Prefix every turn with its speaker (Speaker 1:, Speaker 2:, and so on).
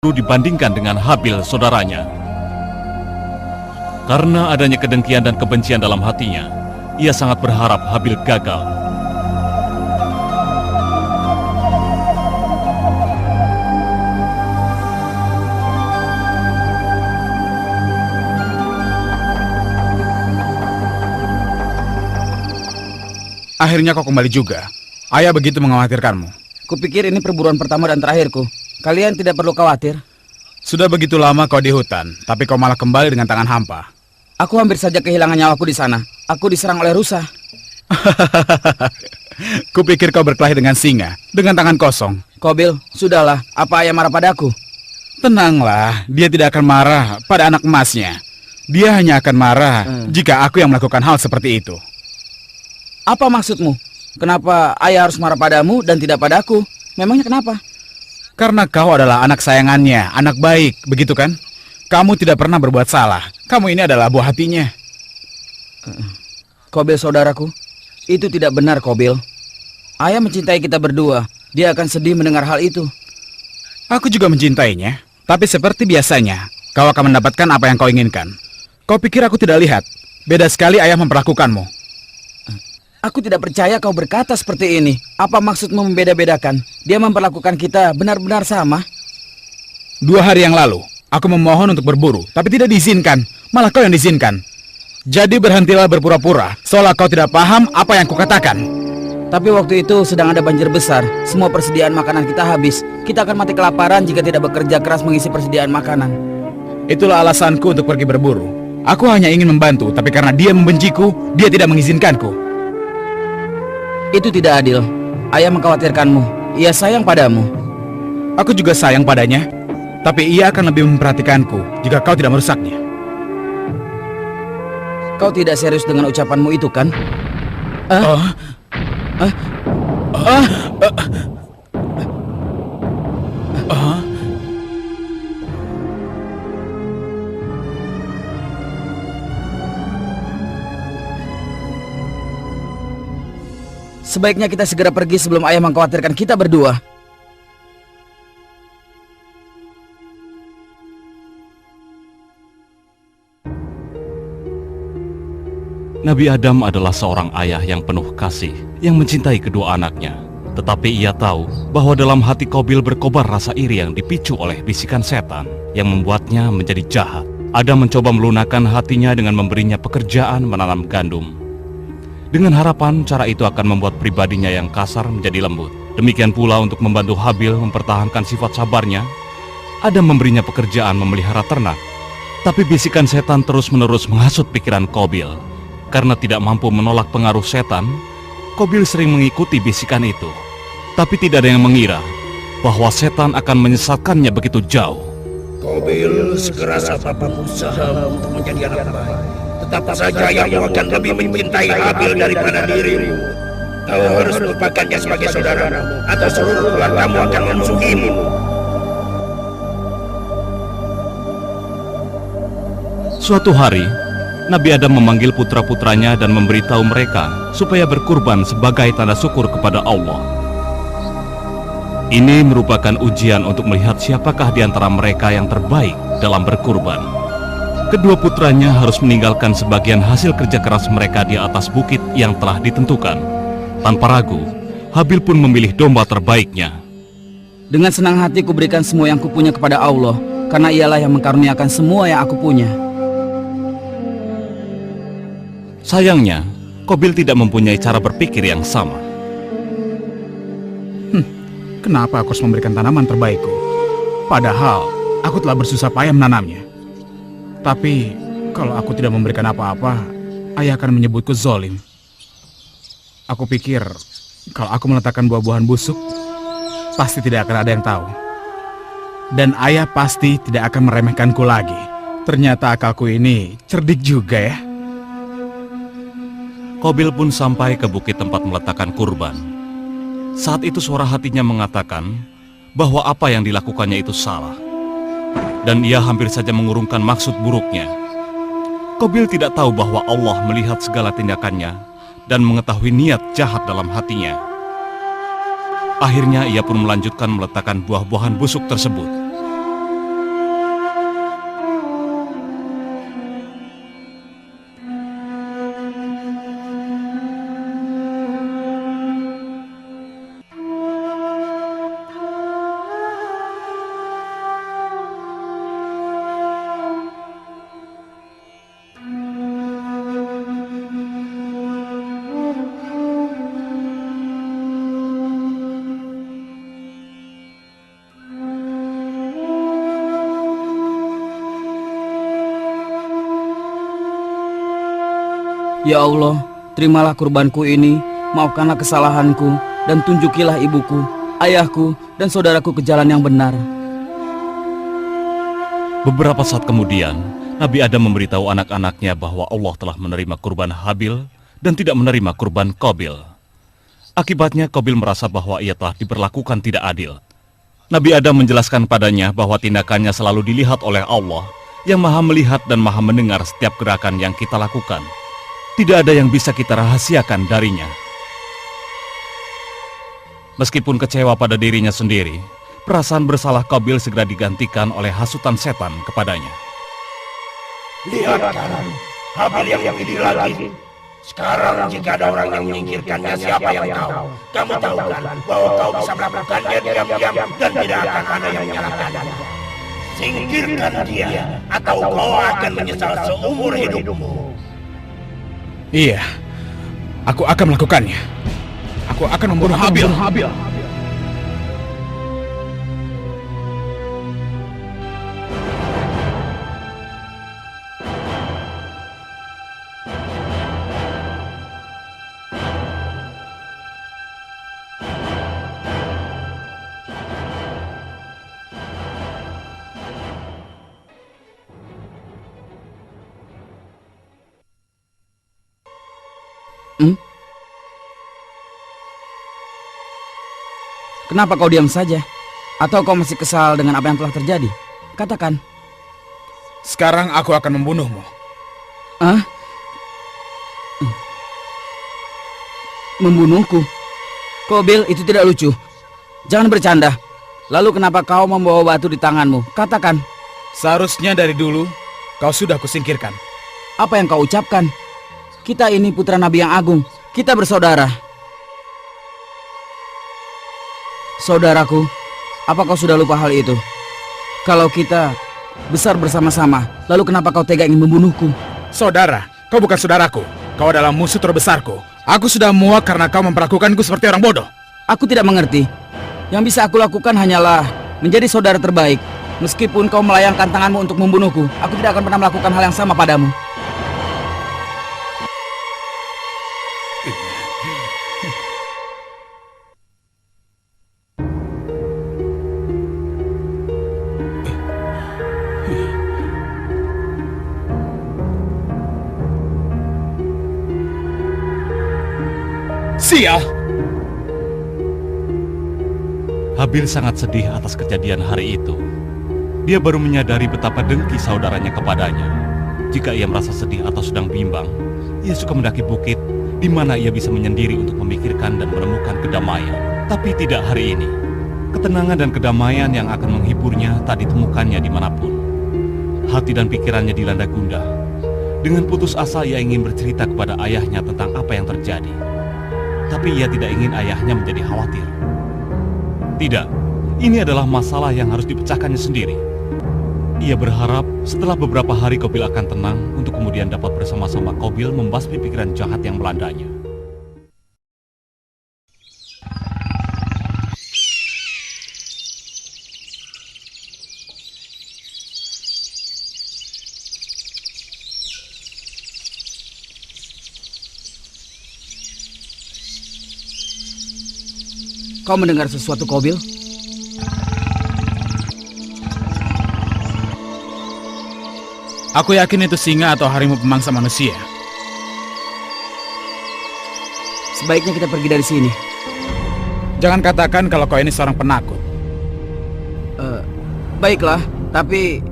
Speaker 1: dibandingkan dengan Habil saudaranya. Karena adanya kedengkian dan kebencian dalam hatinya, ia sangat berharap Habil gagal.
Speaker 2: Akhirnya kau kembali juga. Ayah begitu mengkhawatirkanmu.
Speaker 3: Kupikir ini perburuan pertama dan terakhirku. Kalian tidak perlu khawatir.
Speaker 2: Sudah begitu lama kau di hutan, tapi kau malah kembali dengan tangan hampa.
Speaker 3: Aku hampir saja kehilangan nyawaku di sana. Aku diserang oleh rusa.
Speaker 2: Kupikir kau berkelahi dengan singa, dengan tangan kosong.
Speaker 3: Qabil, sudahlah. Apa ayah marah padaku?
Speaker 2: Tenanglah, dia tidak akan marah pada anak emasnya. Dia hanya akan marah jika aku yang melakukan hal seperti itu.
Speaker 3: Apa maksudmu? Kenapa ayah harus marah padamu dan tidak padaku? Memangnya kenapa?
Speaker 2: Karena kau adalah anak sayangannya, anak baik, begitu kan? Kamu tidak pernah berbuat salah. Kamu ini adalah buah hatinya.
Speaker 3: Qabil saudaraku, itu tidak benar, Qabil. Ayah mencintai kita berdua. Dia akan sedih mendengar hal itu.
Speaker 2: Aku juga mencintainya. Tapi seperti biasanya, kau akan mendapatkan apa yang kau inginkan. Kau pikir aku tidak lihat? Beda sekali ayah memperlakukanmu.
Speaker 3: Aku tidak percaya kau berkata seperti ini. Apa maksudmu membeda-bedakan? Dia memperlakukan kita benar-benar sama.
Speaker 2: 2 hari yang lalu, aku memohon untuk berburu, tapi tidak diizinkan. Malah kau yang diizinkan. Jadi berhentilah berpura-pura, seolah kau tidak paham apa yang kukatakan.
Speaker 3: Tapi waktu itu sedang ada banjir besar. Semua persediaan makanan kita habis. Kita akan mati kelaparan jika tidak bekerja keras mengisi persediaan makanan.
Speaker 2: Itulah alasanku untuk pergi berburu. Aku hanya ingin membantu, tapi karena dia membenciku, dia tidak mengizinkanku.
Speaker 3: Itu tidak adil. Ayah mengkhawatirkanmu. Ia sayang padamu.
Speaker 2: Aku juga sayang padanya, tapi ia akan lebih memperhatikanku jika kau tidak merusaknya.
Speaker 3: Kau tidak serius dengan ucapanmu itu, kan? Sebaiknya kita segera pergi sebelum ayah mengkhawatirkan kita berdua.
Speaker 1: Nabi Adam adalah seorang ayah yang penuh kasih, yang mencintai kedua anaknya. Tetapi ia tahu bahwa dalam hati Qabil berkobar rasa iri yang dipicu oleh bisikan setan yang membuatnya menjadi jahat. Adam mencoba melunakkan hatinya dengan memberinya pekerjaan menanam gandum. Dengan harapan cara itu akan membuat pribadinya yang kasar menjadi lembut. Demikian pula untuk membantu Habil mempertahankan sifat sabarnya, Adam memberinya pekerjaan memelihara ternak. Tapi bisikan setan terus-menerus menghasut pikiran Qabil. Karena tidak mampu menolak pengaruh setan, Qabil sering mengikuti bisikan itu. Tapi tidak ada yang mengira bahwa setan akan menyesatkannya begitu jauh.
Speaker 4: Qabil, sekeras apapun usaha untuk menjadi anak baik, tetap saja ayahmu akan lebih mencintai Habil daripada dirimu. Kau harus melupakannya sebagai saudaramu, atau seluruh keluargamu akan memusuhimu.
Speaker 1: Suatu hari, Nabi Adam memanggil putra-putranya dan memberitahu mereka supaya berkurban sebagai tanda syukur kepada Allah. Ini merupakan ujian untuk melihat siapakah di antara mereka yang terbaik dalam berkurban. Kedua putranya harus meninggalkan sebagian hasil kerja keras mereka di atas bukit yang telah ditentukan. Tanpa ragu, Habil pun memilih domba terbaiknya.
Speaker 3: Dengan senang hati kuberikan semua yang kupunya kepada Allah, karena ialah yang mengkaruniakan semua yang aku punya.
Speaker 1: Sayangnya, Qabil tidak mempunyai cara berpikir yang sama.
Speaker 2: Kenapa aku harus memberikan tanaman terbaikku? Padahal aku telah bersusah payah menanamnya. Tapi kalau aku tidak memberikan apa-apa, ayah akan menyebutku zolim. Aku pikir kalau aku meletakkan buah-buahan busuk, pasti tidak akan ada yang tahu. Dan ayah pasti tidak akan meremehkanku lagi. Ternyata akalku ini cerdik juga ya.
Speaker 1: Qabil pun sampai ke bukit tempat meletakkan kurban. Saat itu suara hatinya mengatakan bahwa apa yang dilakukannya itu salah. Dan ia hampir saja mengurungkan maksud buruknya. Qabil tidak tahu bahwa Allah melihat segala tindakannya dan mengetahui niat jahat dalam hatinya. Akhirnya ia pun melanjutkan meletakkan buah-buahan busuk tersebut.
Speaker 3: Ya Allah, terimalah kurbanku ini, maafkanlah kesalahanku, dan tunjukilah ibuku, ayahku, dan saudaraku ke jalan yang benar.
Speaker 1: Beberapa saat kemudian, Nabi Adam memberitahu anak-anaknya bahwa Allah telah menerima kurban Habil dan tidak menerima kurban Qabil. Akibatnya Qabil merasa bahwa ia telah diperlakukan tidak adil. Nabi Adam menjelaskan padanya bahwa tindakannya selalu dilihat oleh Allah yang Maha melihat dan Maha mendengar setiap gerakan yang kita lakukan. Tidak ada yang bisa kita rahasiakan darinya. Meskipun kecewa pada dirinya sendiri, perasaan bersalah Qabil segera digantikan oleh hasutan setan kepadanya.
Speaker 4: Lihat kan, Habil yang pilih lagi. Sekarang jika ada orang yang menyingkirkannya, siapa yang tahu? Kamu tahu kan bahwa kau bisa melakukannya diam-diam dan tidak akan ada yang menyalahkannya. Singkirkan dia, atau kau akan menyesal seumur hidupmu.
Speaker 2: Iya, aku akan melakukannya. Aku akan membunuh Habil.
Speaker 3: Kenapa kau diam saja? Atau kau masih kesal dengan apa yang telah terjadi? Katakan.
Speaker 2: Sekarang aku akan membunuhmu.
Speaker 3: Ah? Membunuhku? Qabil, itu tidak lucu. Jangan bercanda. Lalu kenapa kau membawa batu di tanganmu? Katakan.
Speaker 2: Seharusnya dari dulu kau sudah kusingkirkan.
Speaker 3: Apa yang kau ucapkan? Kita ini putra Nabi yang agung. Kita bersaudara. Saudaraku, apa kau sudah lupa hal itu? Kalau kita besar bersama-sama, lalu kenapa kau tega ingin membunuhku?
Speaker 2: Saudara, kau bukan saudaraku. Kau adalah musuh terbesarku. Aku sudah muak karena kau memperlakukanku seperti orang bodoh.
Speaker 3: Aku tidak mengerti. Yang bisa aku lakukan hanyalah menjadi saudara terbaik. Meskipun kau melayangkan tanganmu untuk membunuhku, aku tidak akan pernah melakukan hal yang sama padamu.
Speaker 2: Sial!
Speaker 1: Habil sangat sedih atas kejadian hari itu. Dia baru menyadari betapa dengki saudaranya kepadanya. Jika ia merasa sedih atau sedang bimbang, ia suka mendaki bukit di mana ia bisa menyendiri untuk memikirkan dan menemukan kedamaian. Tapi tidak hari ini. Ketenangan dan kedamaian yang akan menghiburnya tak ditemukannya dimanapun. Hati dan pikirannya dilanda gundah. Dengan putus asa ia ingin bercerita kepada ayahnya tentang apa yang terjadi. Tapi ia tidak ingin ayahnya menjadi khawatir. Tidak, ini adalah masalah yang harus dipecahkannya sendiri. Ia berharap setelah beberapa hari Qabil akan tenang untuk kemudian dapat bersama-sama Qabil membasmi pikiran jahat yang melandanya.
Speaker 3: Kau mendengar sesuatu, Qabil?
Speaker 2: Aku yakin itu singa atau harimau pemangsa manusia.
Speaker 3: Sebaiknya kita pergi dari sini.
Speaker 2: Jangan katakan kalau kau ini seorang penakut.
Speaker 3: Baiklah, tapi